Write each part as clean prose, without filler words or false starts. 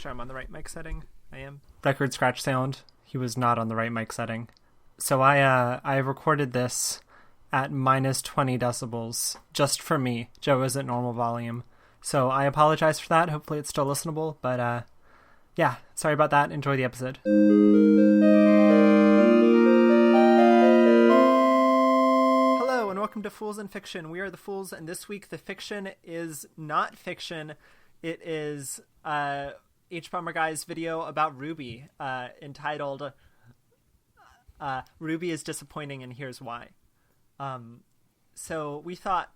sure I'm on the right mic setting. I am. Record scratch sound. He was not on the right mic setting. So I recorded this at minus 20 decibels just for me. Joe is at normal volume. So I apologize for that. Hopefully it's still listenable. But yeah, sorry about that. Enjoy the episode. Hello and welcome to Fools and Fiction. We are the Fools, and this week the fiction is not fiction. It is HBomberguy's video about RWBY, entitled RWBY is Disappointing and Here's Why. So we thought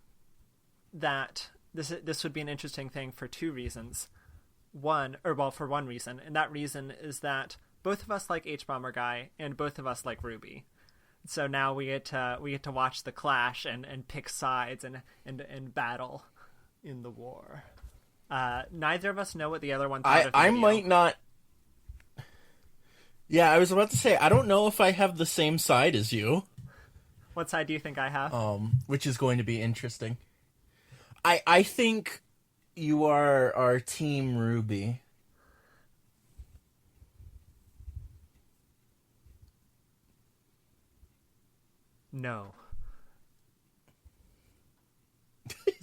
that this would be an interesting thing for two reasons. For one reason, and that reason is that both of us like HBomberguy and both of us like RWBY. So now we get to watch the clash and pick sides and battle in the war. Neither of us know what the other one thought of the video. Might not. Yeah, I was about to say, I don't know if I have the same side as you. What side do you think I have? Which is going to be interesting. I think you are our team RWBY. No.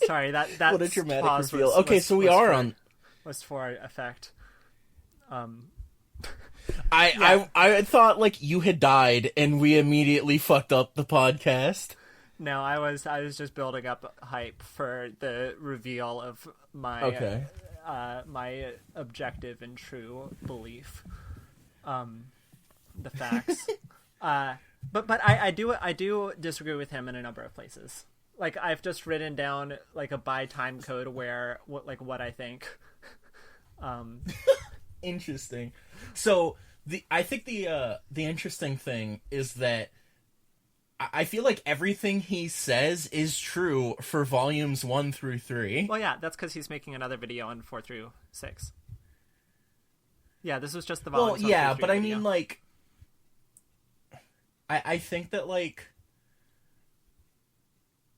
Sorry, that what a dramatic pause reveal. Okay, so we are on. Was for effect. I thought like you had died and we immediately fucked up the podcast. No, I was just building up hype for the reveal of my my objective and true belief, the facts. But I do disagree with him in a number of places. Like, I've just written down like a by time code where what I think. Interesting. So I think the interesting thing is that I feel like everything he says is true for volumes 1 through 3. Well, yeah, that's because he's making another video on 4 through 6. Yeah, this was just the volumes. Well, yeah, 1 through 3 but I video. mean, like, I think that, like,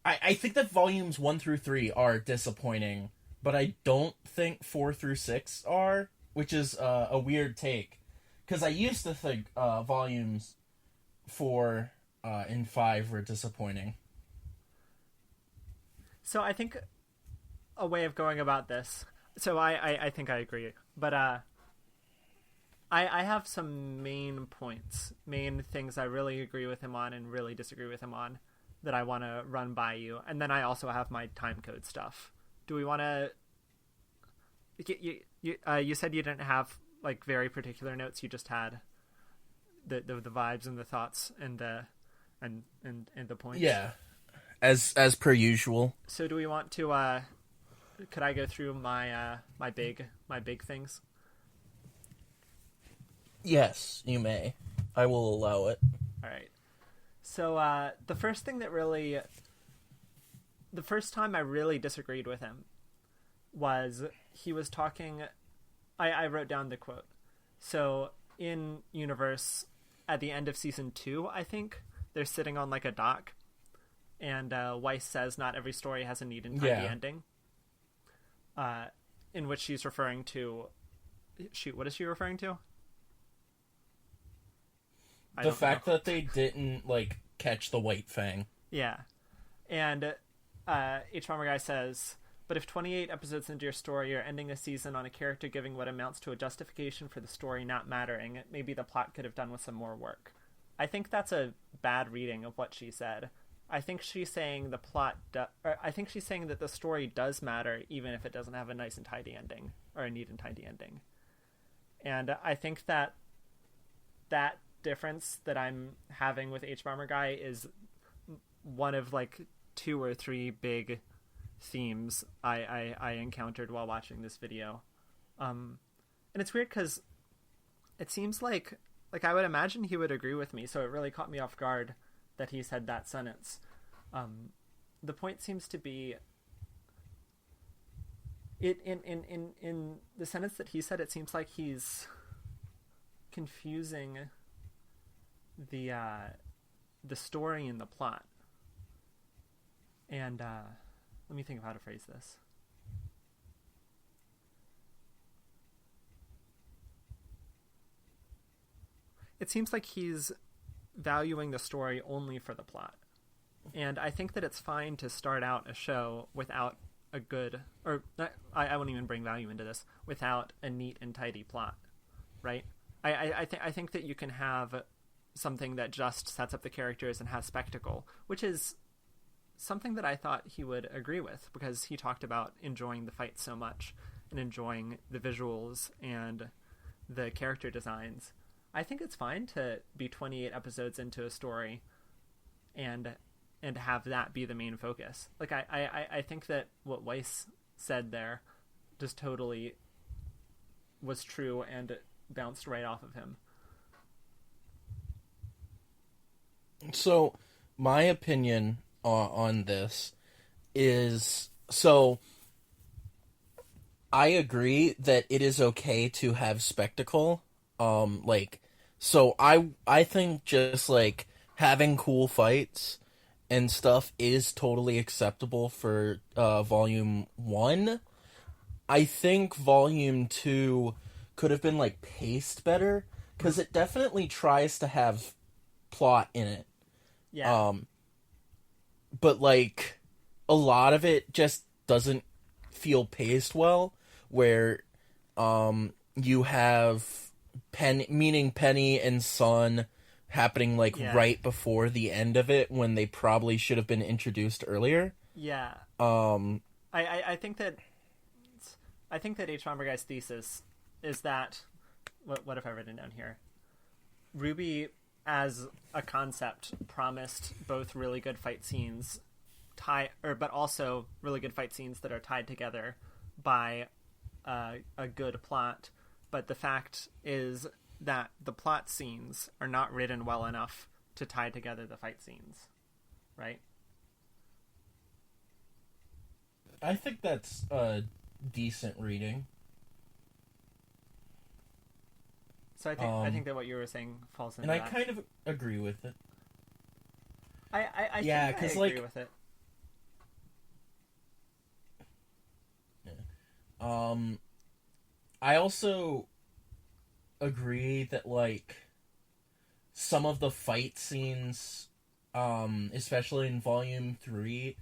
I think that volumes 1 through 3 are disappointing, but I don't think 4 through 6 are, which is a weird take. Because I used to think volumes 4 and 5 were disappointing. So I think a way of going about this... So I think I agree. But I have some main points, main things I really agree with him on and really disagree with him on that I want to run by you. And then I also have my time code stuff. Do we want to... You said you didn't have like very particular notes. You just had the vibes and the thoughts and the points. Yeah, as per usual. So do we want to? Could I go through my my big things? Yes, you may. I will allow it. All right. So the first time I really disagreed with him was he was talking. I wrote down the quote. So in Universe, at the end of season 2, I think they're sitting on like a dock, and Weiss says not every story has a neat and tidy ending. In which she's referring to. Shoot, what is she referring to? The fact that they didn't like catch the White Fang. Yeah, and HBomberguy says, but if 28 episodes into your story you're ending a season on a character giving what amounts to a justification for the story not mattering, maybe the plot could have done with some more work. I think that's a bad reading of what she said. I think she's saying I think she's saying that the story does matter even if it doesn't have a nice and tidy ending or a neat and tidy ending. And I think that difference that I'm having with HBomberguy is one of like 2 or 3 big themes I encountered while watching this video. And it's weird because it seems like I would imagine he would agree with me, so it really caught me off guard that he said that sentence. The point seems to be in the sentence that he said, it seems like he's confusing the story and the plot. And let me think of how to phrase this. it seems like he's valuing the story only for the plot. And I think that it's fine to start out a show without a good, or I wouldn't even bring value into this, without a neat and tidy plot, right? I think that you can have something that just sets up the characters and has spectacle, which is something that I thought he would agree with, because he talked about enjoying the fight so much and enjoying the visuals and the character designs. I think it's fine to be 28 episodes into a story and have that be the main focus. Like, I think that what Weiss said there just totally was true and bounced right off of him. So, my opinion on this is, so I agree that it is okay to have spectacle. So I think just, like, having cool fights and stuff is totally acceptable for Volume 1. I think Volume 2 could have been, like, paced better, because it definitely tries to have plot in it. Yeah. But, like, a lot of it just doesn't feel paced well, where you have Penny and Son happening, like, right before the end of it, when they probably should have been introduced earlier. Yeah. I think that HBomberguy's thesis is that, what have I written down here? RWBY, as a concept, promised both really good fight scenes, but also really good fight scenes that are tied together by a good plot. But the fact is that the plot scenes are not written well enough to tie together the fight scenes, right? I think that's a decent reading. So I think that what you were saying falls into and that. I kind of agree with it. I agree with it. Yeah. I also agree that, like, some of the fight scenes, especially in Volume 3,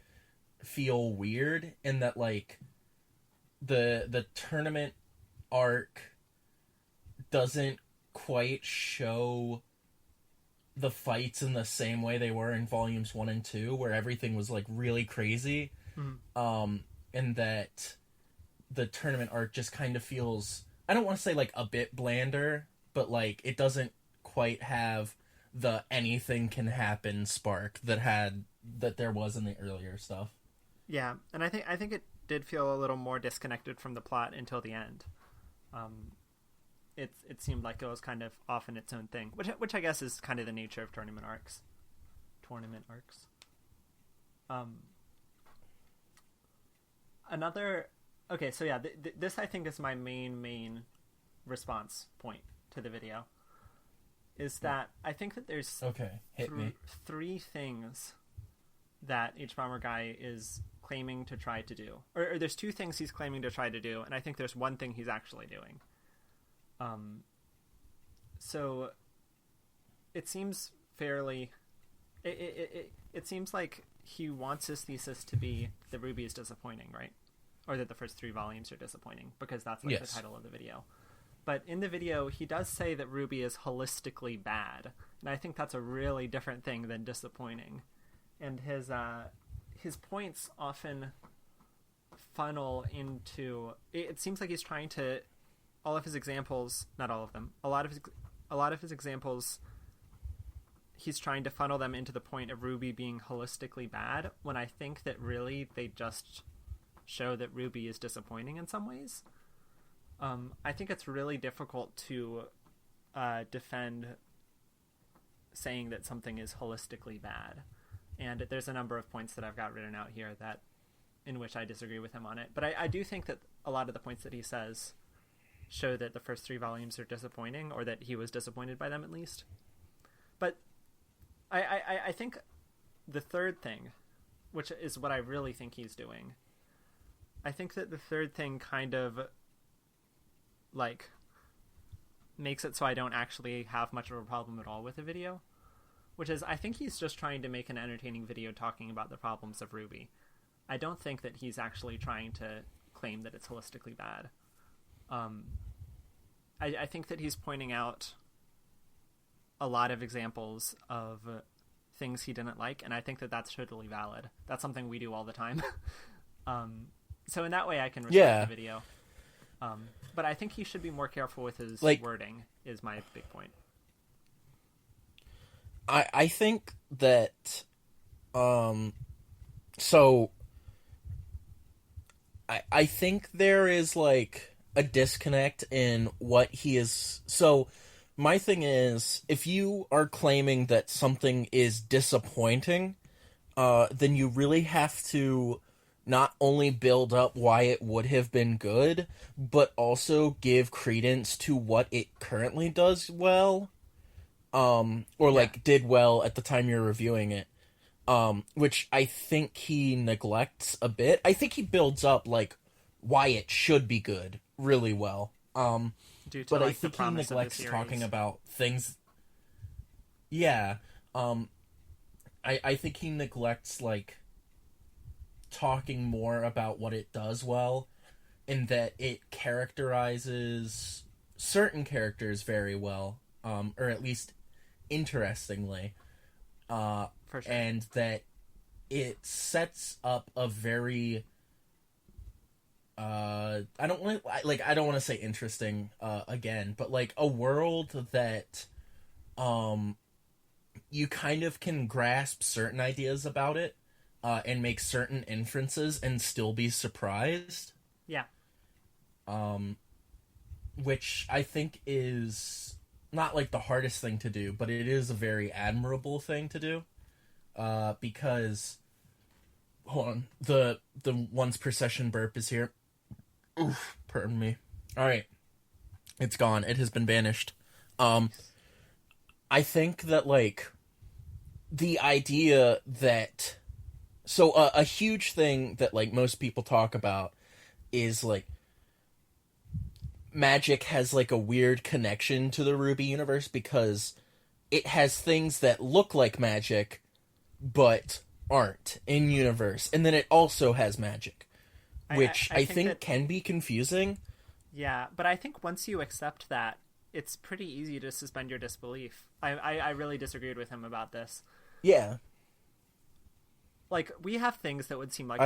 feel weird, and that, like, the tournament arc doesn't quite show the fights in the same way they were in Volumes 1 and 2, where everything was, like, really crazy. Mm-hmm. And that the tournament arc just kind of feels, I don't want to say, like, a bit blander, but, like, it doesn't quite have the anything can happen spark that there was in the earlier stuff. Yeah, and I think it did feel a little more disconnected from the plot until the end. It seemed like it was kind of off in its own thing, which I guess is kind of the nature of tournament arcs. Okay, so yeah, this I think is my main response point to the video, is that I think that there's three things that HBomberguy is claiming to try to do, or there's two things he's claiming to try to do, and I think there's one thing he's actually doing. So it seems fairly, it seems like he wants his thesis to be that RWBY is disappointing, right? Or that the first 3 volumes are disappointing, because that's like the title of the video. But in the video, he does say that RWBY is holistically bad, and I think that's a really different thing than disappointing. And his points often funnel into, it seems like he's trying to, all of his examples, not all of them, a lot of his examples, he's trying to funnel them into the point of RWBY being holistically bad, when I think that really they just show that RWBY is disappointing in some ways. I think it's really difficult to defend saying that something is holistically bad. And there's a number of points that I've got written out here that in which I disagree with him on it. But I do think that a lot of the points that he says show that the first 3 volumes are disappointing, or that he was disappointed by them at least. But I think the third thing, which is what I really think he's doing, I think that the third thing kind of, like, makes it so I don't actually have much of a problem at all with the video, which is I think he's just trying to make an entertaining video talking about the problems of RWBY. I don't think that he's actually trying to claim that it's holistically bad. I think that he's pointing out a lot of examples of things he didn't like, and I think that that's totally valid. That's something we do all the time. So in that way, I can respect the video. But I think he should be more careful with his wording, is my big point. I think that, I think there is, like, a disconnect in what he is... So, my thing is, if you are claiming that something is disappointing, then you really have to not only build up why it would have been good, but also give credence to what it currently does well, did well at the time you're reviewing it, which I think he neglects a bit. I think he builds up, like, why it should be good really well, Due to, but like, I think the he promise neglects of the talking series. about things... Yeah, I think he neglects, like, talking more about what it does well, in that it characterizes certain characters very well, or at least interestingly, For sure. and that it sets up a very I don't want to say interesting again, but like a world that you kind of can grasp certain ideas about it and make certain inferences and still be surprised. Yeah. Which I think is not like the hardest thing to do, but it is a very admirable thing to do. Because hold on, the once per session burp is here. Oof, pardon me. All right, it's gone. It has been banished. I think that like the idea that a huge thing that like most people talk about is like magic has like a weird connection to the RWBY universe because it has things that look like magic but aren't in universe, and then it also has magic, which I think that can be confusing. Yeah, but I think once you accept that, it's pretty easy to suspend your disbelief. I really disagreed with him about this. Yeah. Like, we have things that would seem like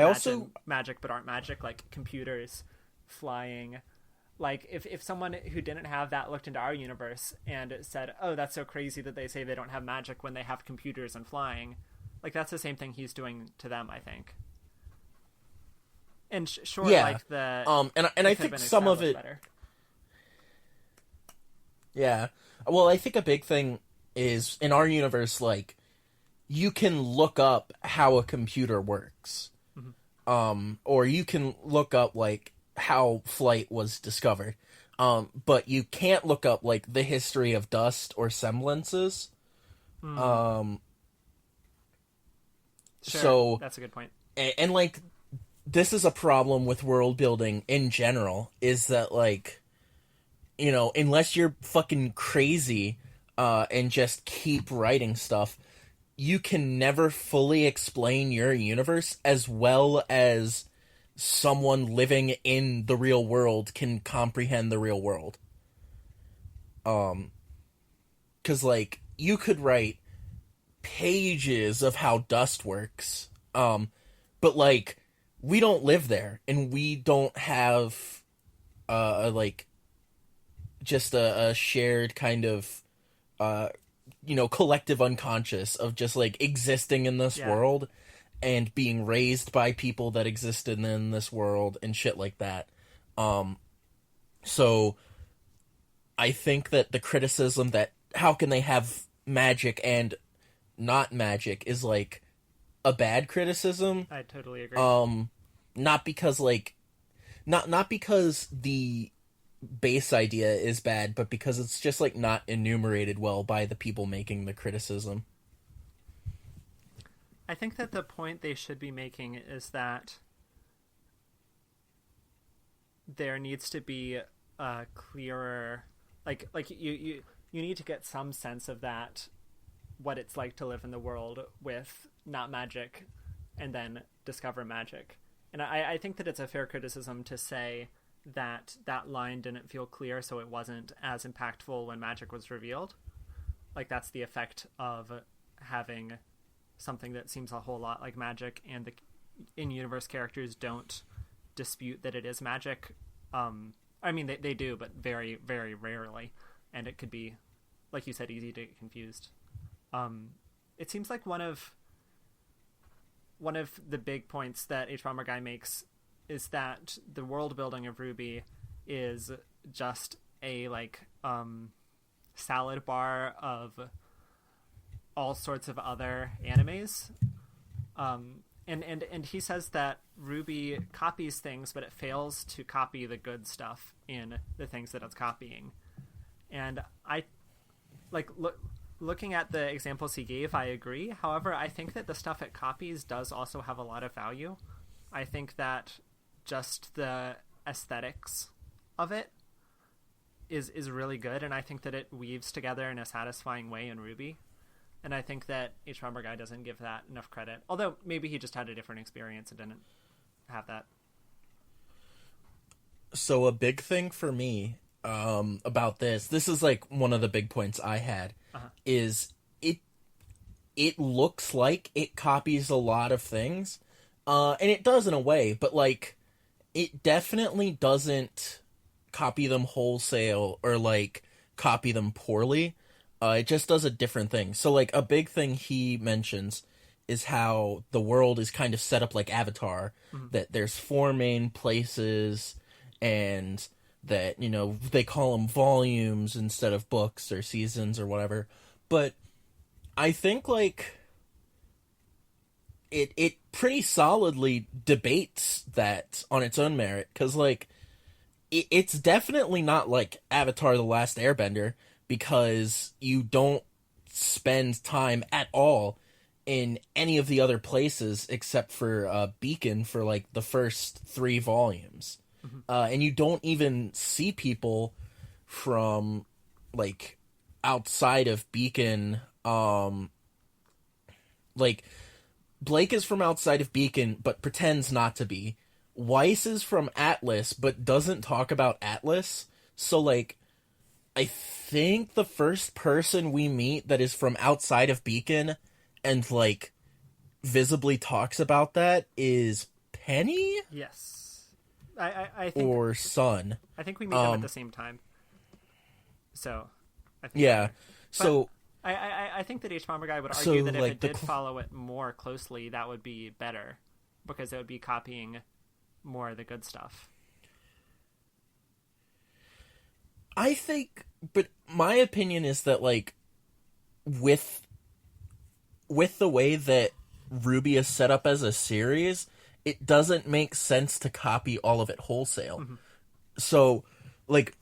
magic but aren't magic, like computers, flying. Like, if someone who didn't have that looked into our universe and said, oh, that's so crazy that they say they don't have magic when they have computers and flying, like, that's the same thing he's doing to them, I think. And sure, yeah. like, and I think some of it... better. Yeah. Well, I think a big thing is, in our universe, like, you can look up how a computer works. Mm-hmm. Or you can look up, like, how flight was discovered. But you can't look up, like, the history of dust or semblances. Sure, So... that's a good point. And, like, this is a problem with world building in general, is that, like, you know, unless you're fucking crazy, and just keep writing stuff, you can never fully explain your universe as well as someone living in the real world can comprehend the real world. 'Cause, like, you could write pages of how dust works, but, like, we don't live there, and we don't have, like, just a shared kind of, collective unconscious of just, like, existing in this world and being raised by people that existed in this world and shit like that. So I think that the criticism that how can they have magic and not magic is, like, a bad criticism. I totally agree. Not because, like, not because the base idea is bad, but because it's just, like, not enumerated well by the people making the criticism. I think that the point they should be making is that there needs to be a clearer like you need to get some sense of that, what it's like to live in the world with not magic and then discover magic. And I think that it's a fair criticism to say that that line didn't feel clear, so it wasn't as impactful when magic was revealed. Like, that's the effect of having something that seems a whole lot like magic, and the in-universe characters don't dispute that it is magic. I mean, they do, but very, very rarely. And it could be, like you said, easy to get confused. It seems like one of the big points that HBomberguy makes is that the world building of RWBY is just a salad bar of all sorts of other animes. And he says that RWBY copies things, but it fails to copy the good stuff in the things that it's copying. And I looking at the examples he gave, I agree. However, I think that the stuff it copies does also have a lot of value. I think that just the aesthetics of it is really good, and I think that it weaves together in a satisfying way in RWBY. And I think that HBomberguy doesn't give that enough credit. Although maybe he just had a different experience and didn't have that. So a big thing for me about this is like one of the big points I had, is it looks like it copies a lot of things, and it does in a way, but like it definitely doesn't copy them wholesale or like copy them poorly. It just does a different thing. So like a big thing he mentions is how the world is kind of set up like Avatar, that there's 4 main places, and that, you know, they call them volumes instead of books or seasons or whatever. But I think like it pretty solidly debates that on its own merit, because like it's definitely not like Avatar: The Last Airbender, because you don't spend time at all in any of the other places except for Beacon for like the first 3 volumes. And you don't even see people from like outside of Beacon. Like Blake is from outside of Beacon but pretends not to be. Weiss is from Atlas but doesn't talk about Atlas. So like I think the first person we meet that is from outside of Beacon and like visibly talks about that is Penny? Yes. I think, or Sun. I think we meet them at the same time. So, I think yeah. So I think that HBomberguy would argue that if like it did follow it more closely, that would be better, because it would be copying more of the good stuff. I think, but my opinion is that like with the way that RWBY is set up as a series, it doesn't make sense to copy all of it wholesale. So, like,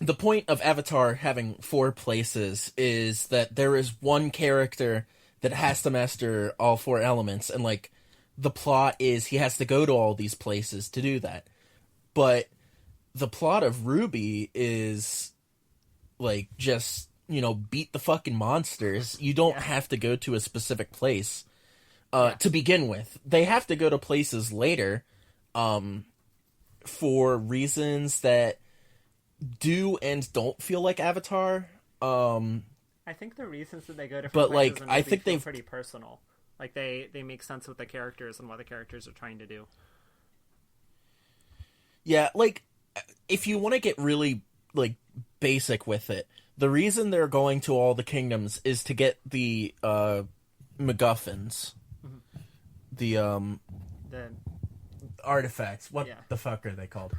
the point of Avatar having 4 places is that there is one character that has to master all 4 elements, and, like, the plot is he has to go to all these places to do that. But the plot of RWBY is, like, just, you know, beat the fucking monsters. You don't have to go to a specific place. To begin with, they have to go to places later, for reasons that do and don't feel like Avatar. I think the reasons that they go to different but places like I think feel they've pretty personal. Like they make sense with the characters and what the characters are trying to do. Yeah, like if you want to get really like basic with it, the reason they're going to all the kingdoms is to get the MacGuffins. The artifacts. What the fuck are they called?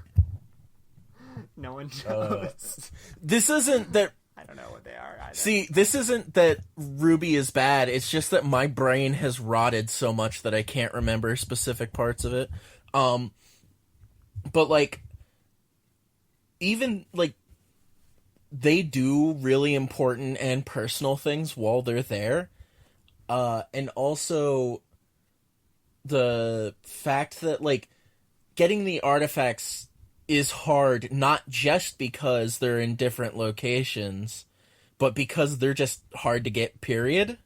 No one knows. This isn't that. I don't know what they are either. See, this isn't that RWBY is bad. It's just that my brain has rotted so much that I can't remember specific parts of it. But like, even like, they do really important and personal things while they're there, and also the fact that like getting the artifacts is hard, not just because they're in different locations, but because they're just hard to get, period.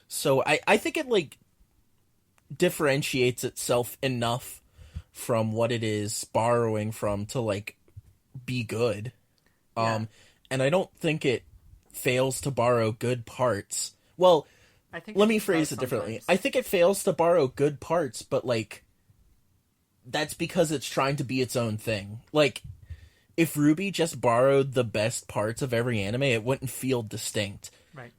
So I think it, like, differentiates itself enough from what it is borrowing from to, like, be good. And I don't think it fails to borrow good parts. Well, let me phrase it differently. I think it fails to borrow good parts, but, like, that's because it's trying to be its own thing. Like, if RWBY just borrowed the best parts of every anime, it wouldn't feel distinct. Right.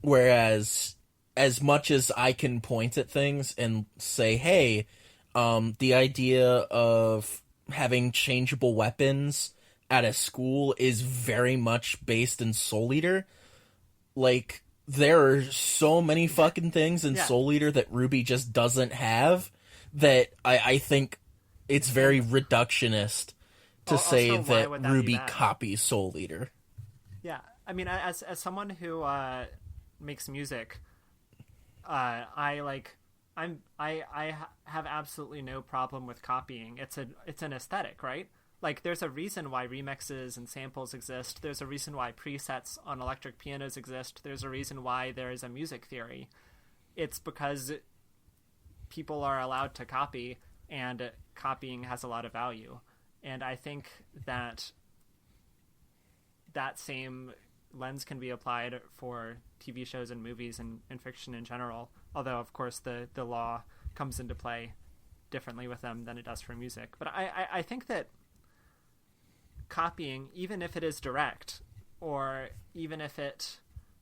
Whereas, as much as I can point at things and say, hey, the idea of having changeable weapons at a school is very much based in Soul Eater. Like, there are so many fucking things in Soul Eater that RWBY just doesn't have that I think it's very reductionist to say that RWBY copies Soul Eater. Yeah, I mean, as someone who makes music, I have absolutely no problem with copying. It's an aesthetic, right? Like, there's a reason why remixes and samples exist. There's a reason why presets on electric pianos exist. There's a reason why there is a music theory. It's because people are allowed to copy, and copying has a lot of value. And I think that same lens can be applied for TV shows and movies and fiction in general. Although, of course, the law comes into play differently with them than it does for music. But I think that copying, even if it is direct, or even if it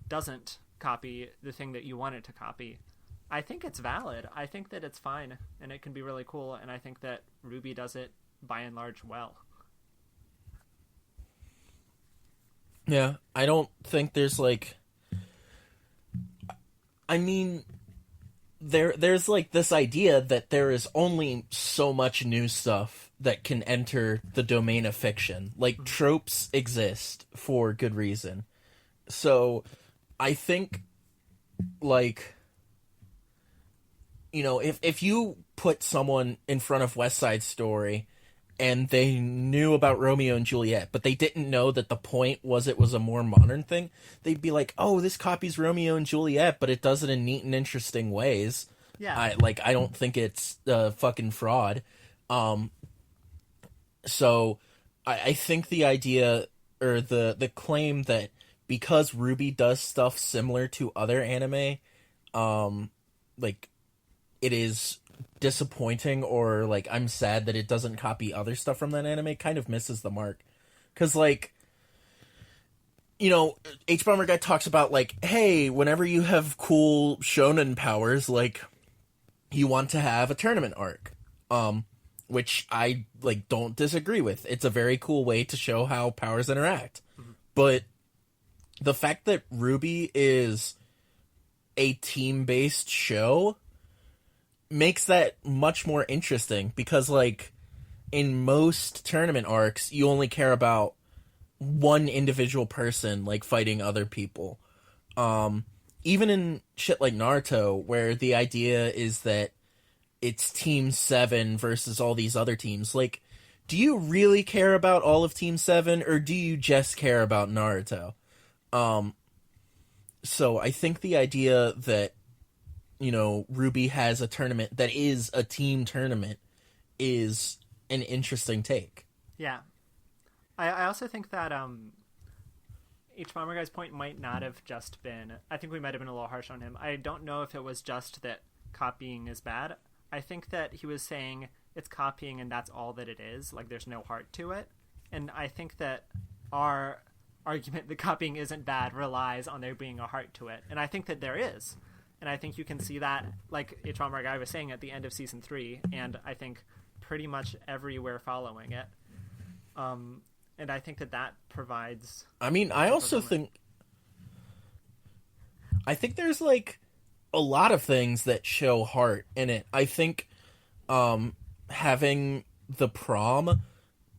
doesn't copy the thing that you want it to copy, I think it's valid. I think that it's fine, and it can be really cool, and I think that RWBY does it by and large well. Yeah, I don't think there's, like... I mean, there's, like, this idea that there is only so much new stuff that can enter the domain of fiction. Like, tropes exist for good reason. So, I think, like... You know, if you put someone in front of West Side Story and they knew about Romeo and Juliet, but they didn't know that the point was it was a more modern thing, they'd be like, oh, this copies Romeo and Juliet, but it does it in neat and interesting ways. Yeah. I don't think it's fucking fraud. So I think the idea, or the claim that because RWBY does stuff similar to other anime, like, it is disappointing, or, like, I'm sad that it doesn't copy other stuff from that anime, kind of misses the mark. Because, like, you know, HBomberguy talks about, like, hey, whenever you have cool shonen powers, like, you want to have a tournament arc. Which I, like, don't disagree with. It's a very cool way to show how powers interact. Mm-hmm. But the fact that RWBY is a team-based show makes that much more interesting, because, like, in most tournament arcs, you only care about one individual person, like, fighting other people. Even in shit like Naruto, where the idea is that it's Team 7 versus all these other teams, like, do you really care about all of Team 7, or do you just care about Naruto? So I think the idea that, you know, RWBY has a tournament that is a team tournament is an interesting take. Yeah. I also think that HBomberguy's point might not have just been... I think we might have been a little harsh on him. I don't know if it was just that copying is bad. I think that he was saying it's copying and that's all that it is. Like, there's no heart to it. And I think that our argument that copying isn't bad relies on there being a heart to it. And I think that there is. And I think you can see that, like HBomberguy was saying, at the end of Season 3, and I think pretty much everywhere following it. And I think that provides... I mean, I also think... I think there's, like, a lot of things that show heart in it. I think having the prom,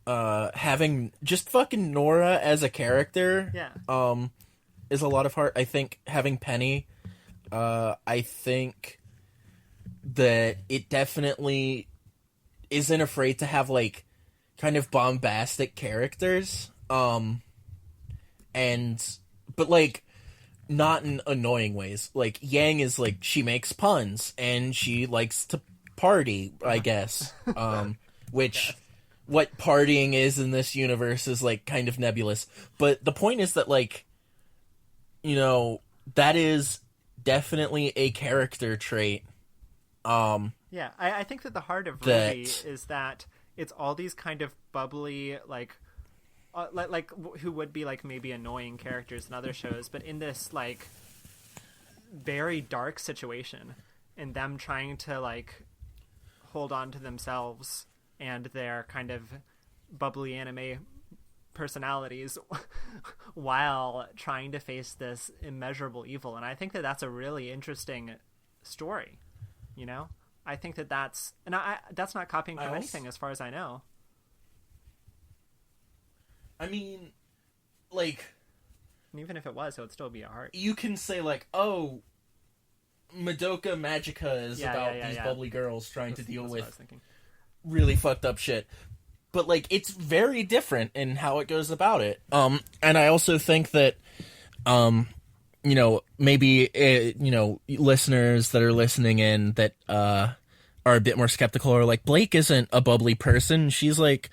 having just fucking Nora as a character is a lot of heart. I think having Penny... I think that it definitely isn't afraid to have, like, kind of bombastic characters, but, like, not in annoying ways. Like, Yang is, like, she makes puns, and she likes to party, I guess, which... What partying is in this universe is, like, kind of nebulous. But the point is that, like, you know, that is definitely a character trait. Yeah, I think that the heart of RWBY is that it's all these kind of bubbly, like who would be, like, maybe annoying characters in other shows, but in this, like, very dark situation, and them trying to, like, hold on to themselves and their kind of bubbly anime personalities while trying to face this immeasurable evil. And I think that that's a really interesting story, you know? I think that that's not copying from anything as far as I know. I mean, like... And even if it was, it would still be a heart. You can say, like, oh, Madoka Magica is about these bubbly girls trying to deal with really fucked up shit. But, like, it's very different in how it goes about it. And I also think that, you know, maybe, you know, listeners that are listening in that are a bit more skeptical are like, Blake isn't a bubbly person. She's, like,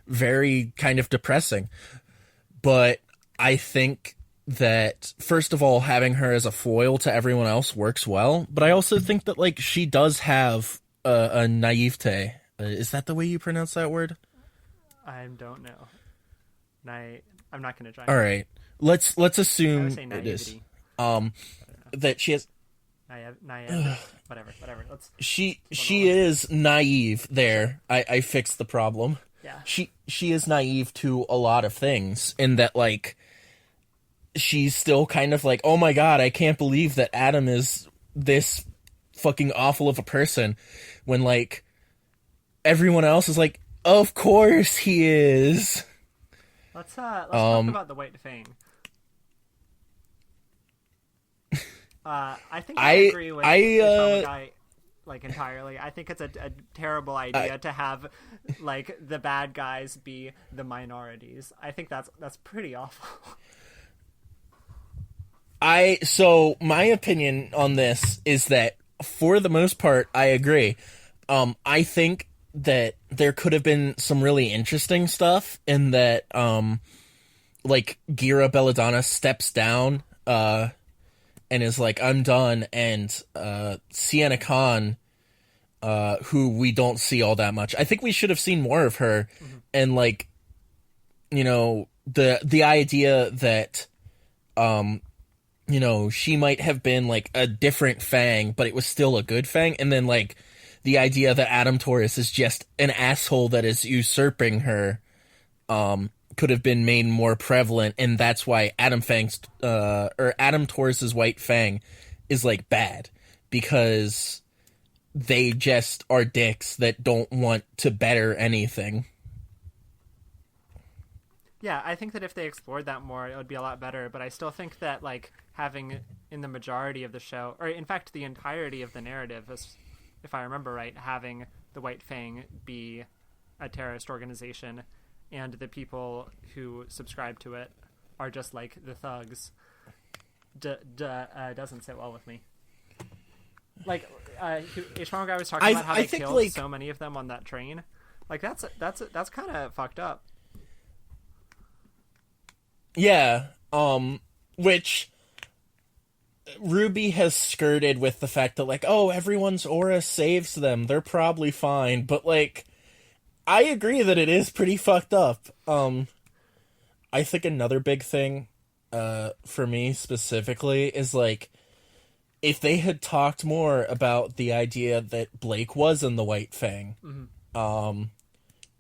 very kind of depressing. But I think that, first of all, having her as a foil to everyone else works well. But I also think that, like, she does have a naivete. Is that the way you pronounce that word? I don't know. I'm not going to try. All right. Let's assume it is. That she has whatever. She is naive there. I fixed the problem. Yeah. She is naive to a lot of things in that, like, she's still kind of like, oh my god, I can't believe that Adam is this fucking awful of a person, when, like, everyone else is like, of course he is. Let's talk about the White Fang. I think I agree with HBomberguy, like, entirely. I think it's a terrible idea to have, like, the bad guys be the minorities. I think that's pretty awful. So my opinion on this is that, for the most part, I agree. I think that there could have been some really interesting stuff in that, like, Gira Belladonna steps down, and is like, I'm done, and, Sienna Khan, who we don't see all that much. I think we should have seen more of her, and, like, you know, the idea that, you know, she might have been, like, a different Fang, but it was still a good Fang, and then, like, the idea that Adam Taurus is just an asshole that is usurping her, could have been made more prevalent, and that's why Adam Taurus's White Fang is, like, bad, because they just are dicks that don't want to better anything. Yeah, I think that if they explored that more, it would be a lot better, but I still think that, like, having, in the majority of the show, or in fact the entirety of the narrative, if I remember right, having the White Fang be a terrorist organization, and the people who subscribe to it are just, like, the thugs, doesn't sit well with me. Like, HBomberguy was talking about how they killed, like, so many of them on that train. Like, that's kind of fucked up. Yeah, which RWBY has skirted with the fact that, like, oh, everyone's aura saves them, they're probably fine, but, like, I agree that it is pretty fucked up. I think another big thing, for me specifically, is, like, if they had talked more about the idea that Blake was in the White Fang, and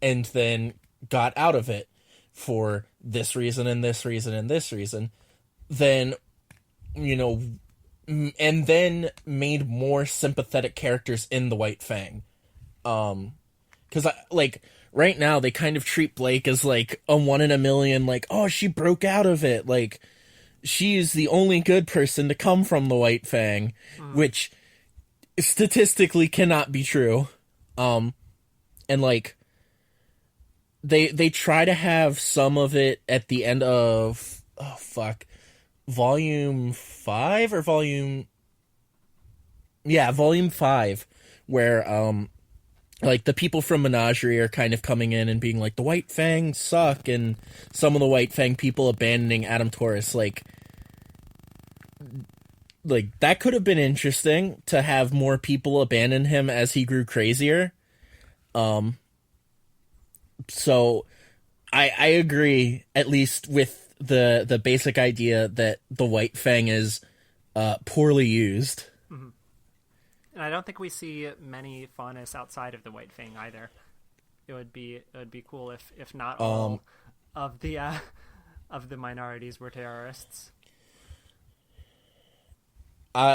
then got out of it for this reason and this reason and this reason, then, you know, and then made more sympathetic characters in the White Fang. Because, like, right now they kind of treat Blake as, like, a 1 in a million, like, oh, she broke out of it, like, she's the only good person to come from the White Fang, which statistically cannot be true. And like they try to have some of it at the end of volume 5 or volume volume 5, where like the people from Menagerie are kind of coming in and being like, the White Fang suck, and some of the White Fang people abandoning Adam Taurus. Like that could have been interesting to have more people abandon him as he grew crazier. So I agree, at least with the basic idea that the White Fang is poorly used. Mm-hmm. And I don't think we see many faunus outside of the White Fang either. It would be cool if not all of the minorities were terrorists.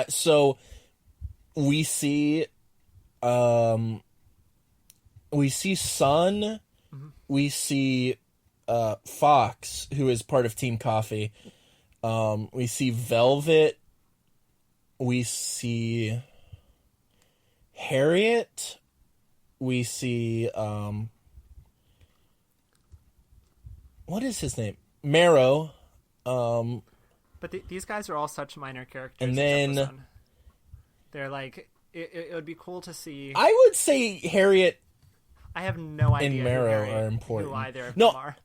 So we see Sun, mm-hmm. we see Fox, who is part of Team Coffee. We see Velvet. We see Harriet. We see what is his name? Marrow. But these guys are all such minor characters. And then they're like, it would be cool to see. I would say Harriet. I have no idea. And Marrow are important. Who either of them are.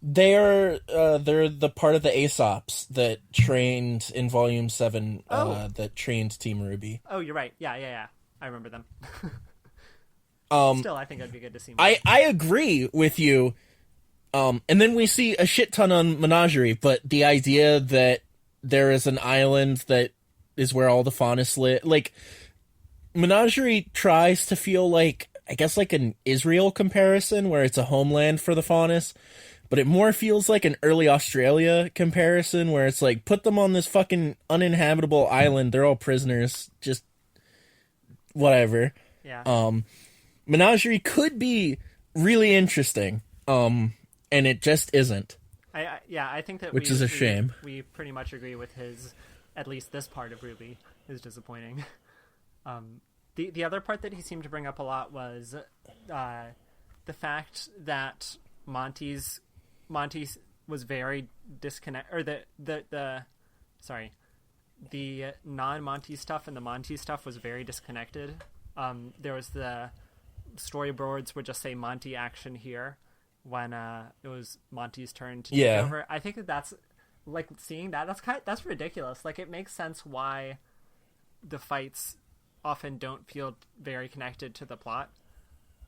They're the part of the Aesops that trained in Volume 7. That trained Team RWBY. Oh, you're right. Yeah. I remember them. Still, I think it'd be good to see more. I agree with you. And then we see a shit ton on Menagerie, but the idea that there is an island that is where all the faunus live, like, Menagerie tries to feel like, I guess, like an Israel comparison, where it's a homeland for the faunus, but it more feels like an early Australia comparison, where it's like, put them on this fucking uninhabitable island, they're all prisoners, just whatever. Yeah. Menagerie could be really interesting. And it just isn't. I think that which is a shame. We pretty much agree with his, at least this part of RWBY is disappointing. The other part that he seemed to bring up a lot was the fact that Monty was very disconnected, or the non-Monty stuff and the Monty stuff was very disconnected. There was the storyboards would just say Monty action here when it was Monty's turn to take over. I think that's like, seeing that's ridiculous. Like, it makes sense why the fights often don't feel very connected to the plot,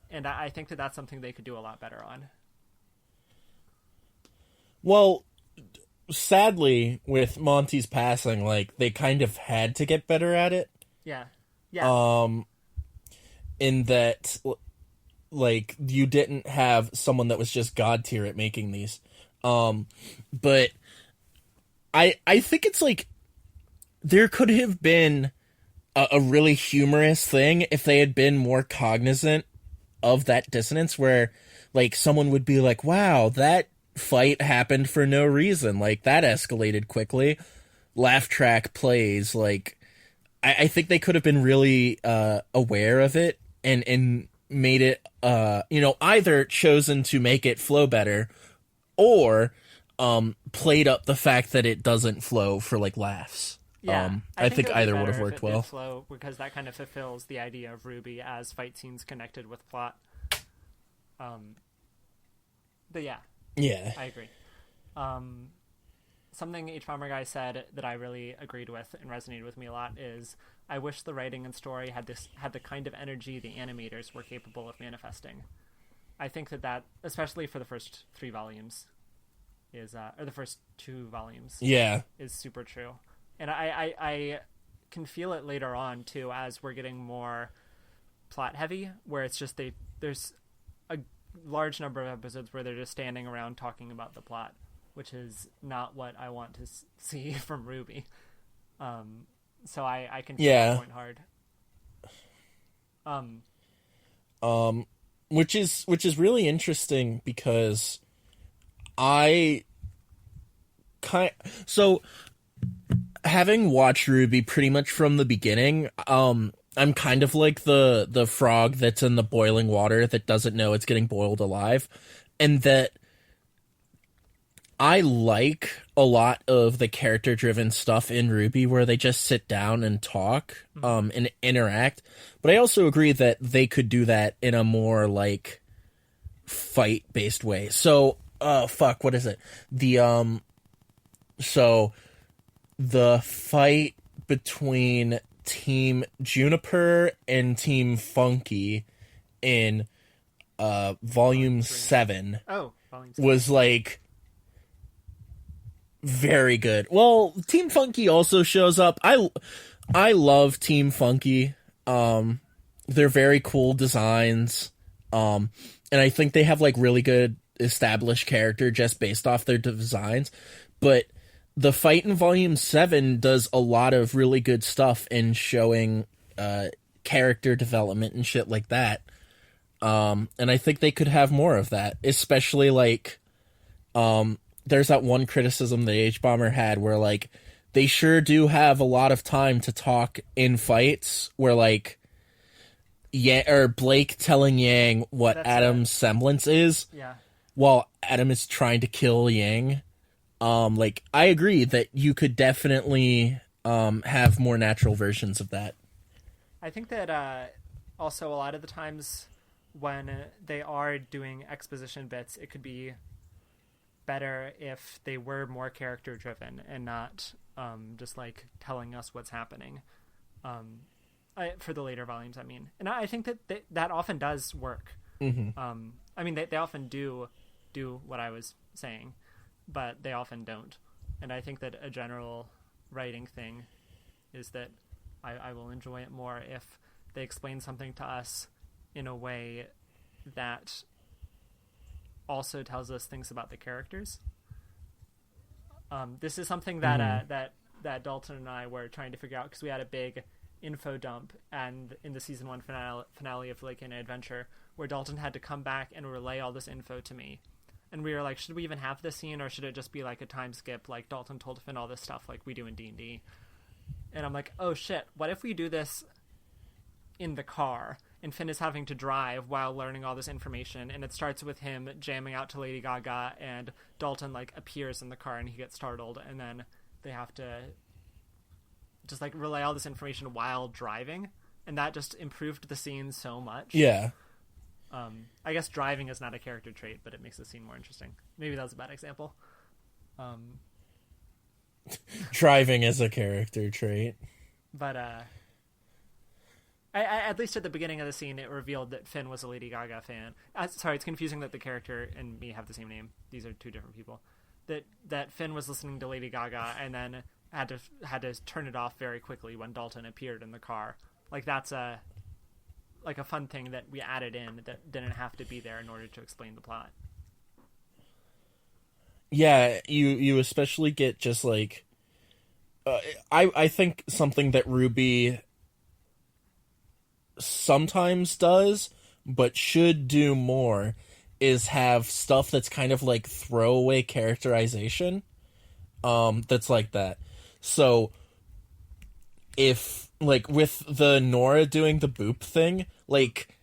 and I think that that's something they could do a lot better on. Well, sadly, with Monty's passing, like, they kind of had to get better at it. Yeah. In that, like, you didn't have someone that was just god tier at making these. But I think it's like, there could have been a really humorous thing if they had been more cognizant of that dissonance, where, like, someone would be like, wow, that fight happened for no reason. Like, that escalated quickly. Laugh track plays. Like, I think they could have been really aware of it and made it, either chosen to make it flow better, or played up the fact that it doesn't flow for, like, laughs. Yeah, I think either would have worked well. Flow, because that kind of fulfills the idea of RWBY as fight scenes connected with plot. But yeah, I agree. Something HBomberguy said that I really agreed with and resonated with me a lot is, I wish the writing and story had the kind of energy the animators were capable of manifesting. I think that especially for the first 3 volumes, or the first 2 volumes, is super true. And I can feel it later on too, as we're getting more plot heavy, where it's just there's a large number of episodes where they're just standing around talking about the plot, which is not what I want to see from RWBY. So I can feel that point hard. Which is really interesting, because having watched RWBY pretty much from the beginning, I'm kind of like the frog that's in the boiling water that doesn't know it's getting boiled alive, and that I like a lot of the character driven stuff in RWBY where they just sit down and talk, and interact. But I also agree that they could do that in a more like fight based way. So, what is it? So the fight between Team Juniper and Team Funky in Volume 7 Volume 7 was like very good. Well, Team Funky also shows up. I love Team Funky. They're very cool designs. And I think they have like really good established character just based off their designs. But the fight in Volume 7 does a lot of really good stuff in showing character development and shit like that. And I think they could have more of that, especially like there's that one criticism that H-Bomber had where like they sure do have a lot of time to talk in fights where like or Blake telling Yang what Adam's semblance is, while Adam is trying to kill Yang. Like I agree that you could definitely have more natural versions of that. I think that also a lot of the times when they are doing exposition bits, it could be better if they were more character driven and not just like telling us what's happening. For the later volumes, I mean, and I think that that often does work. Mm-hmm. I mean, they often do what I was saying, but they often don't. And I think that a general writing thing is that I will enjoy it more if they explain something to us in a way that also tells us things about the characters. This is something that that Dalton and I were trying to figure out because we had a big info dump and in the season 1 finale of Like an Adventure where Dalton had to come back and relay all this info to me. And we were like, should we even have this scene or should it just be like a time skip like Dalton told Finn all this stuff like we do in D&D? And I'm like, oh shit, what if we do this in the car and Finn is having to drive while learning all this information and it starts with him jamming out to Lady Gaga and Dalton like appears in the car and he gets startled and then they have to just like relay all this information while driving, and that just improved the scene so much. Yeah. I guess driving is not a character trait, but it makes the scene more interesting. Maybe that was a bad example. Driving is a character trait. But I at least at the beginning of the scene, it revealed that Finn was a Lady Gaga fan. Sorry, it's confusing that the character and me have the same name. These are two different people. That Finn was listening to Lady Gaga and then had to turn it off very quickly when Dalton appeared in the car. Like that's a fun thing that we added in that didn't have to be there in order to explain the plot. Yeah, you especially get just like I think something that RWBY sometimes does but should do more is have stuff that's kind of like throwaway characterization that's like that. So if like with the Nora doing the boop thing, like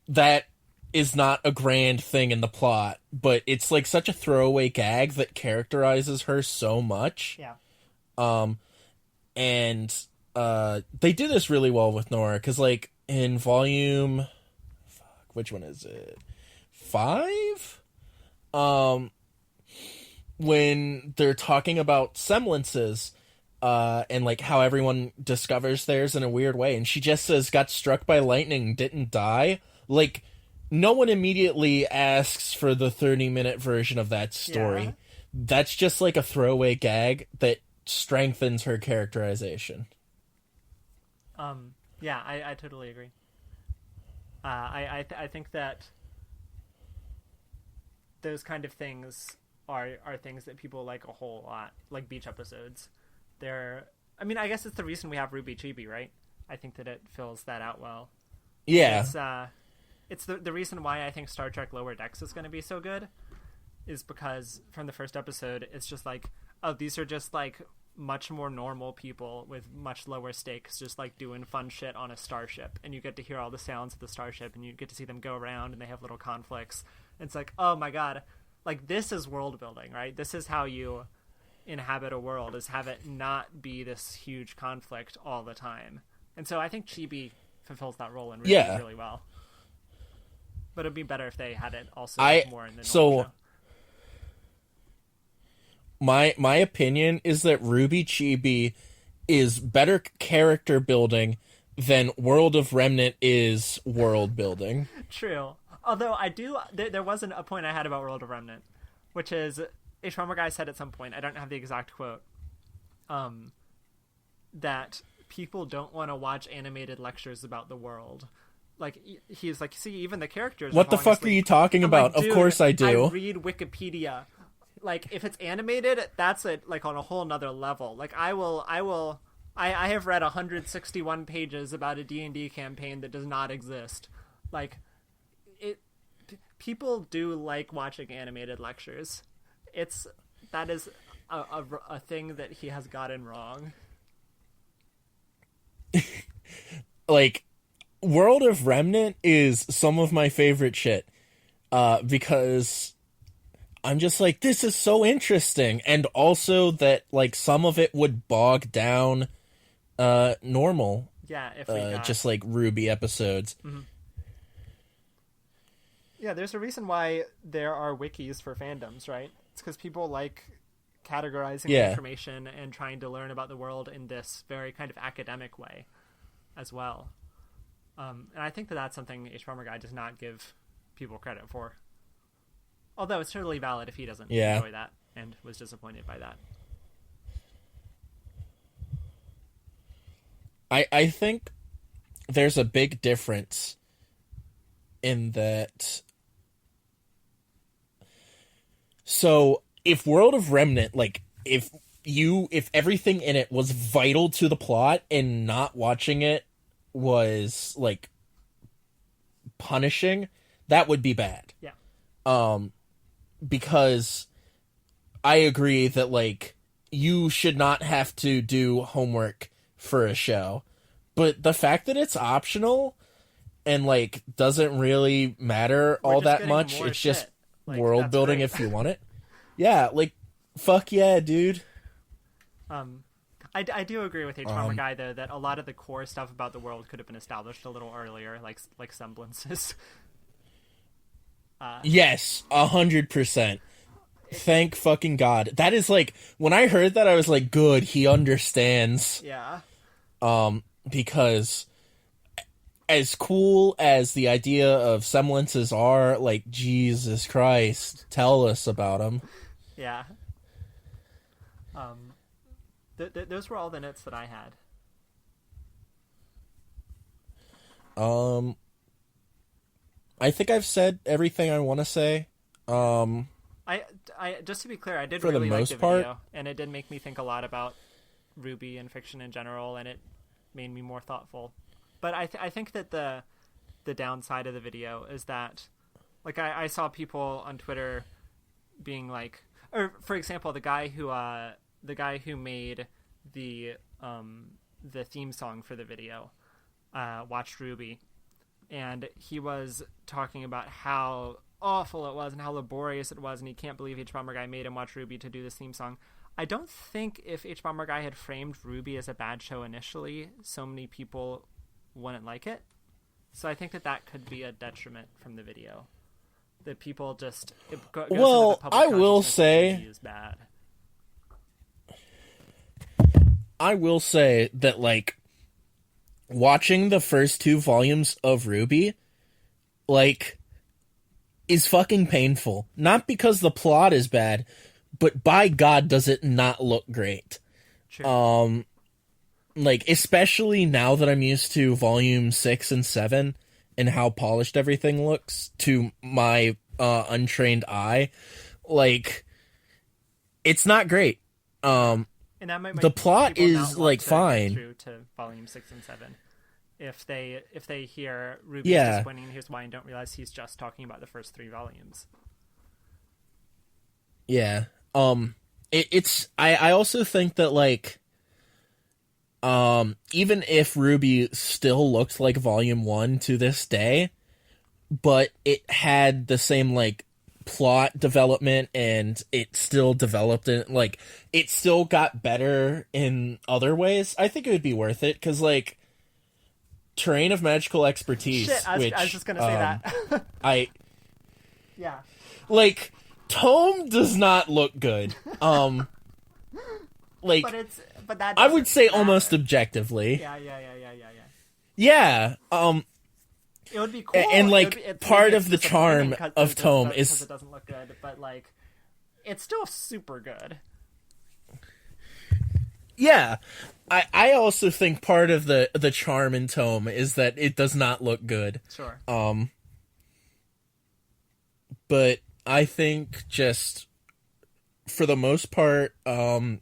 that is not a grand thing in the plot, but it's like such a throwaway gag that characterizes her so much. Yeah. And they do this really well with Nora because like in volume which one is it? 5? When they're talking about semblances, and like how everyone discovers theirs in a weird way, and she just says got struck by lightning, didn't die. Like no one immediately asks for the 30-minute version of that story. Yeah. That's just like a throwaway gag that strengthens her characterization. Yeah, I totally agree. I think that those kind of things are things that people like a whole lot, like beach episodes. I mean, I guess it's the reason we have RWBY Chibi, right? I think that it fills that out well. Yeah. It's the reason why I think Star Trek Lower Decks is going to be so good is because from the first episode, it's just like, oh, these are just like much more normal people with much lower stakes, just like doing fun shit on a starship, and you get to hear all the sounds of the starship, and you get to see them go around, and they have little conflicts. It's like, oh my god, like this is world building, right? This is how you inhabit a world, is have it not be this huge conflict all the time. And so I think Chibi fulfills that role and really, really well. But it'd be better if they had it also more in the normal show. My opinion is that RWBY Chibi is better character building than World of Remnant is world building. True. Although there wasn't a point I had about World of Remnant, which is HBomberguy said at some point, I don't have the exact quote, that people don't want to watch animated lectures about the world. Like, he's like, see, even the characters. What the fuck are you talking about? Like, of course I do. I read Wikipedia. Like, if it's animated, that's like on a whole nother level. Like, I have read 161 pages about a D&D campaign that does not exist. Like, people do like watching animated lectures. That is a thing that he has gotten wrong. Like, World of Remnant is some of my favorite shit, because I'm just like, this is so interesting, and also that like some of it would bog down normal, if we got... just like RWBY episodes. Mm-hmm. Yeah, there's a reason why there are wikis for fandoms, right? It's because people like categorizing information and trying to learn about the world in this very kind of academic way as well. And I think that that's something HBomberguy does not give people credit for. Although it's totally valid if he doesn't enjoy that and was disappointed by that. I think there's a big difference in that. So if World of Remnant, like, if everything in it was vital to the plot and not watching it was like punishing, that would be bad. Yeah. Because I agree that like you should not have to do homework for a show, but the fact that it's optional and like doesn't really matter all that much, it's just like, world building if you want it. Yeah, like fuck yeah, dude. I do agree with HBomberguy though that a lot of the core stuff about the world could have been established a little earlier, like semblances. Yes, 100%. Thank fucking God. That is like, when I heard that, I was like, good, he understands. Yeah. Because as cool as the idea of semblances are, like, Jesus Christ, tell us about them. Yeah. Those were all the notes that I had. I think I've said everything I want to say. I just to be clear, I did really like the video, and it did make me think a lot about RWBY and fiction in general, and it made me more thoughtful. But I think that the downside of the video is that, like, I saw people on Twitter being like, or for example, the guy who made the theme song for the video watched RWBY, and he was talking about how awful it was and how laborious it was, and he can't believe HBomberguy made him watch RWBY to do this theme song. I don't think if HBomberguy had framed RWBY as a bad show initially, so many people wouldn't like it. So I think that could be a detriment from the video. That people just well, I will say is bad. I will say that like watching the first 2 volumes of RWBY, like, is fucking painful. Not because the plot is bad, but by God, does it not look great. True. Like, especially now that I'm used to volume 6 and 7 and how polished everything looks to my untrained eye, like, it's not great. And that might the plot is like fine through to volume 6 and 7. If they hear RWBY's disappointing and here's why, and don't realize he's just talking about the first 3 volumes. Yeah. I also think that, like, even if RWBY still looks like Volume 1 to this day, but it had the same, like, plot development, and it still developed in, like, it still got better in other ways, I think it would be worth it, because, like, Terrain of Magical Expertise, Shit, I was just gonna say that. Yeah. Like, Tome does not look good. Like, but that I would say matter. almost objectively. Yeah. Yeah. It would be cool, and like it's part maybe of the charm of Tome is it doesn't look good, but like it's still super good. Yeah. I also think part of the charm in Tome is that it does not look good. Sure. But I think just for the most part, you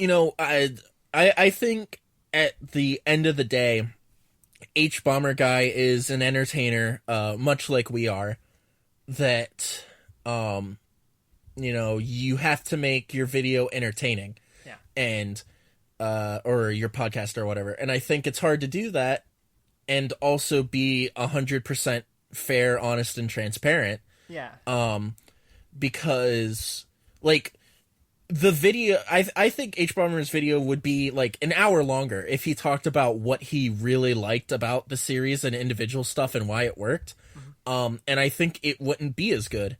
know, I think at the end of the day, HBomberguy is an entertainer, much like we are, that, you know, you have to make your video entertaining. Yeah. And, or your podcast or whatever. And I think it's hard to do that and also be 100% fair, honest, and transparent. Yeah. Because, like, the video, I think HBomber's video would be like an hour longer if he talked about what he really liked about the series and individual stuff and why it worked. Mm-hmm. And I think it wouldn't be as good,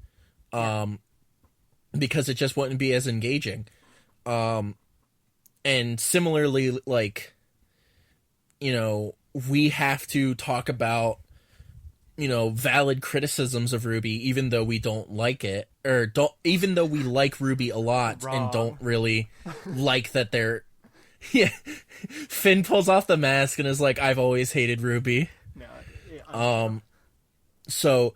because it just wouldn't be as engaging. And similarly, like, you know, we have to talk about, you know, valid criticisms of RWBY, even though we don't like it, or even though we like RWBY a lot. Wrong. And don't really like that they're, yeah. Finn pulls off the mask and is like, I've always hated RWBY. No. So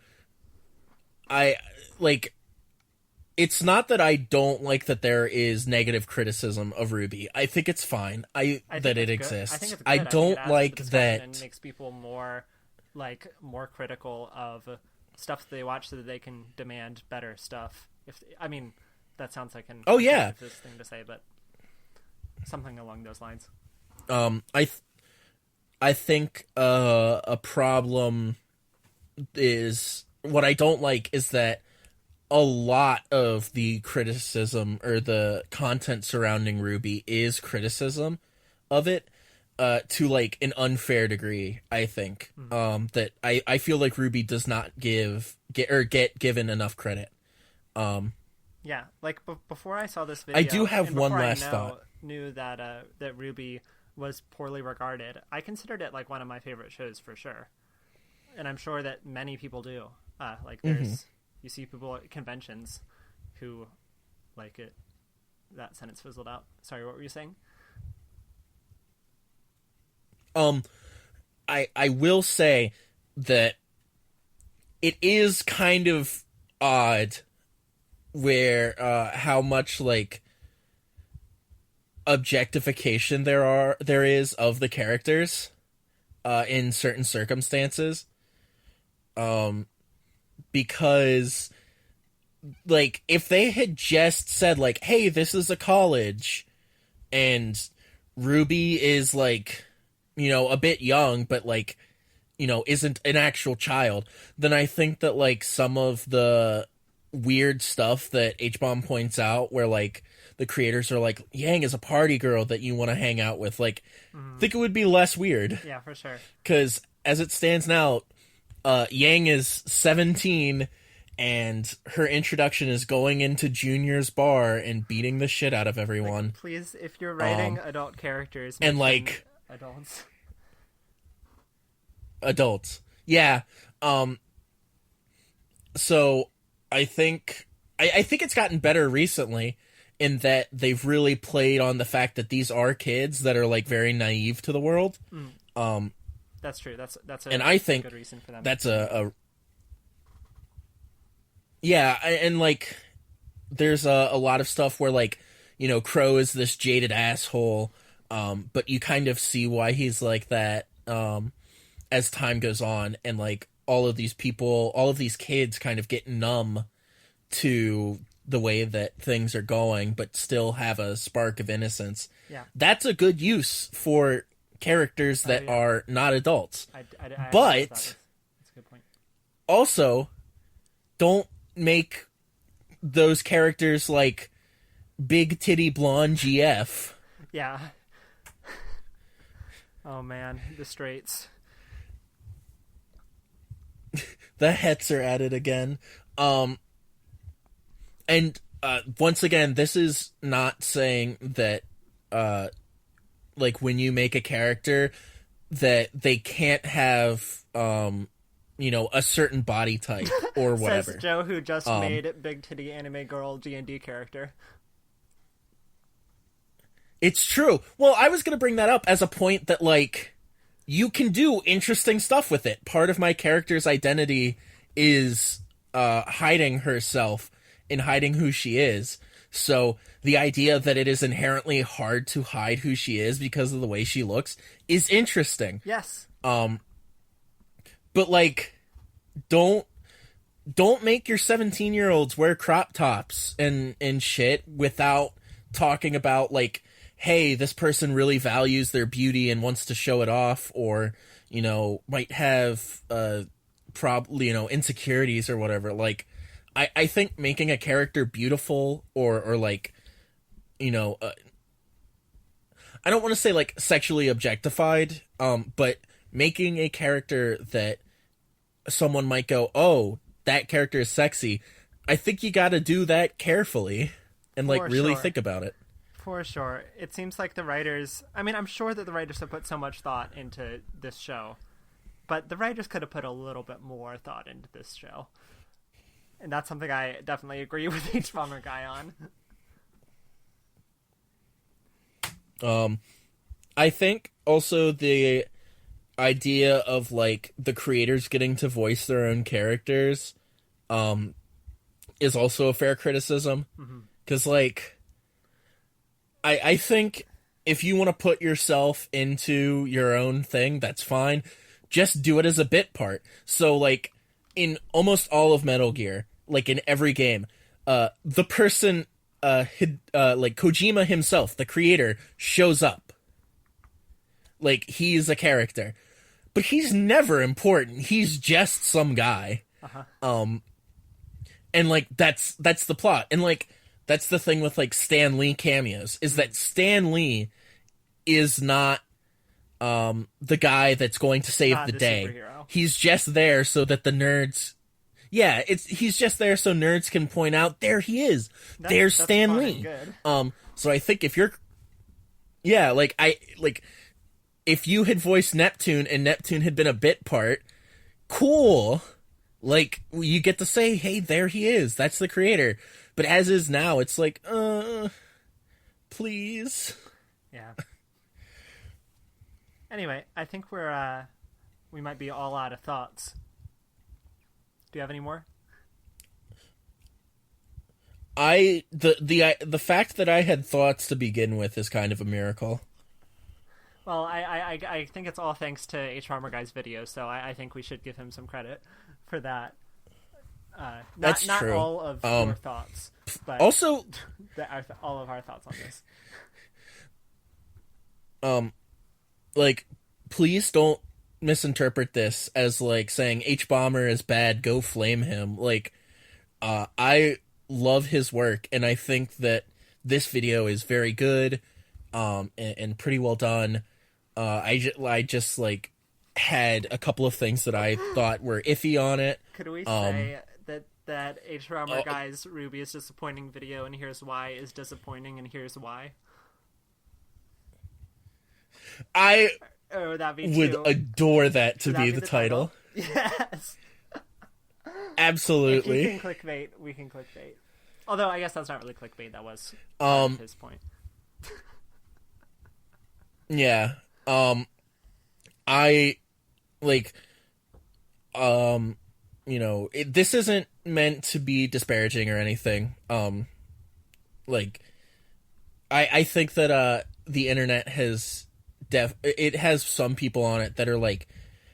I like, it's not that I don't like that there is negative criticism of RWBY. I think it's fine. I that it exists. I think it's good. I don't like that. And makes people more critical of stuff they watch so that they can demand better stuff. I mean, that sounds like an this thing to say, but something along those lines. I think a problem is, what I don't like is that a lot of the criticism or the content surrounding RWBY is criticism of it, to like an unfair degree. I think that I feel like RWBY does not get given enough credit. Yeah, like before I saw this video, I do have one last thought. Knew that that RWBY was poorly regarded. I considered it like one of my favorite shows for sure, and I'm sure that many people do. Like there's you see people at conventions who like it. That sentence fizzled out. Sorry, what were you saying? I will say that it is kind of odd where how much like objectification there is of the characters in certain circumstances, because like if they had just said like, hey, this is a college and RWBY is like, you know, a bit young but like, you know, isn't an actual child, then I think that like some of the weird stuff that HBomb points out where like the creators are like, Yang is a party girl that you want to hang out with, like I think it would be less weird. Yeah, for sure. Because as it stands now, Yang is 17 and her introduction is going into Junior's bar and beating the shit out of everyone. Like, please, if you're writing adult characters and like adults, yeah. So I think it's gotten better recently in that they've really played on the fact that these are kids that are like very naive to the world. That's true. That's a, and I think a good reason for them. That's a yeah, and like there's a lot of stuff where like, you know, Crow is this jaded asshole, but you kind of see why he's like that as time goes on, and like all of these kids kind of get numb to the way that things are going, but still have a spark of innocence. Yeah. That's a good use for characters that are not adults. But that's a good point. Also, don't make those characters like big titty blonde GF. Yeah. Oh man, the straights. The hets are at it again. And once again, this is not saying that like when you make a character that they can't have a certain body type or whatever. Says Joe, who just made big titty anime girl D&D character. It's true. Well, I was going to bring that up as a point that, like, you can do interesting stuff with it. Part of my character's identity is hiding herself and hiding who she is. So the idea that it is inherently hard to hide who she is because of the way she looks is interesting. Yes. But, like, don't make your 17-year-olds wear crop tops and shit without talking about, like, hey, this person really values their beauty and wants to show it off, or, might have, probably, insecurities or whatever. Like, I think making a character beautiful or like, I don't want to say, like, sexually objectified, but making a character that someone might go, oh, that character is sexy, I think you gotta do that carefully and, like, really think about it. For sure. It seems like the writers... I mean, I'm sure that the writers have put so much thought into this show, but the writers could have put a little bit more thought into this show. And that's something I definitely agree with HBomberguy on. I think also the idea of, like, the creators getting to voice their own characters is also a fair criticism. Because, like... I think if you want to put yourself into your own thing, that's fine. Just do it as a bit part. So, like, in almost all of Metal Gear, like in every game, the person, like Kojima himself, the creator, shows up. Like, he's a character. But he's never important. He's just some guy. And, like, that's the plot. And, like, that's the thing with, like, Stan Lee cameos, is that Stan Lee is not the guy that's going to save the day. Superhero. He's just there so that the nerds... Yeah, he's just there so nerds can point out, there he is. There's Stan Lee. So I think if you're... Yeah, if you had voiced Neptune and Neptune had been a bit part, cool. Like, you get to say, hey, there he is. That's the creator. But as is now, it's like, please. Yeah. Anyway, I think we might be all out of thoughts. Do you have any more? The fact that I had thoughts to begin with is kind of a miracle. Well, I think it's all thanks to HBomberguy's video, so I think we should give him some credit for that. That's not true. all of your thoughts, but also all of our thoughts on this. Like, please don't misinterpret this as, like, saying H-Bomber is bad, go flame him. Like, I love his work, and I think that this video is very good, and pretty well done. I just like had a couple of things that I thought were iffy on it. Could we say that HBomberguy's RWBY is disappointing video, and here's why is disappointing, and here's why? I would that be would adore that to be the title. Yes. Absolutely. If you can clickbait, we can clickbait. Although I guess that's not really clickbait. That was his point. Yeah. I like. This isn't meant to be disparaging or anything. Like, I think that the internet has it has some people on it that are like,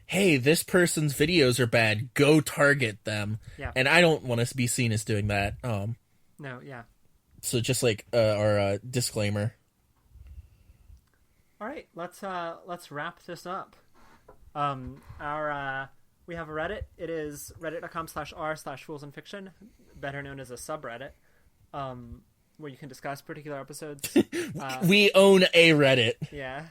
hey, this person's videos are bad, go target them. Yeah. And I don't want to be seen as doing that. No, No, yeah. So just like our disclaimer. All right, let's wrap this up. We have a Reddit. It is reddit.com/r/foolsandfiction, better known as a subreddit, where you can discuss particular episodes. We own a Reddit. Yeah.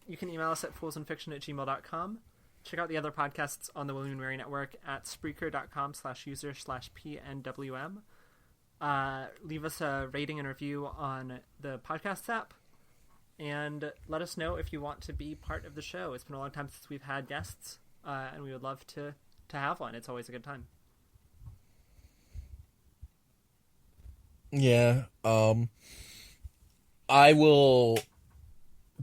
You can email us at foolsandfiction@gmail.com. Check out the other podcasts on the William and Mary Network at Spreaker.com/user/PNWM. Leave us a rating and review on the podcast app. And let us know if you want to be part of the show. It's been a long time since we've had guests, and we would love to have one. It's always a good time. Yeah. I will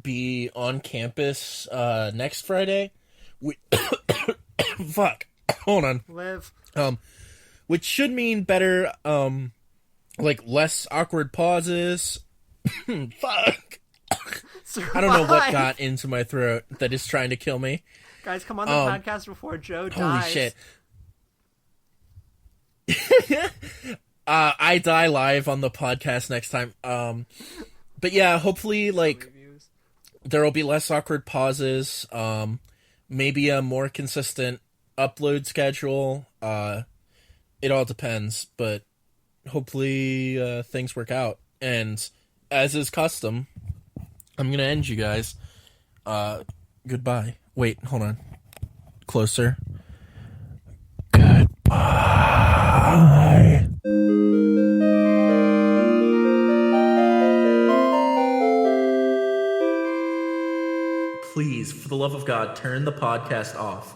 be on campus next Friday. Fuck. Hold on. Live. Which should mean better, like less awkward pauses. Fuck. Survive. I don't know what got into my throat that is trying to kill me. Guys, come on the podcast before Joe dies. Holy shit. I die live on the podcast next time. But yeah, hopefully, like, there will be less awkward pauses. Maybe a more consistent upload schedule. It all depends, but hopefully things work out. And as is custom, I'm going to end you guys. Goodbye. Wait, hold on. Closer. Goodbye. Please, for the love of God, turn the podcast off.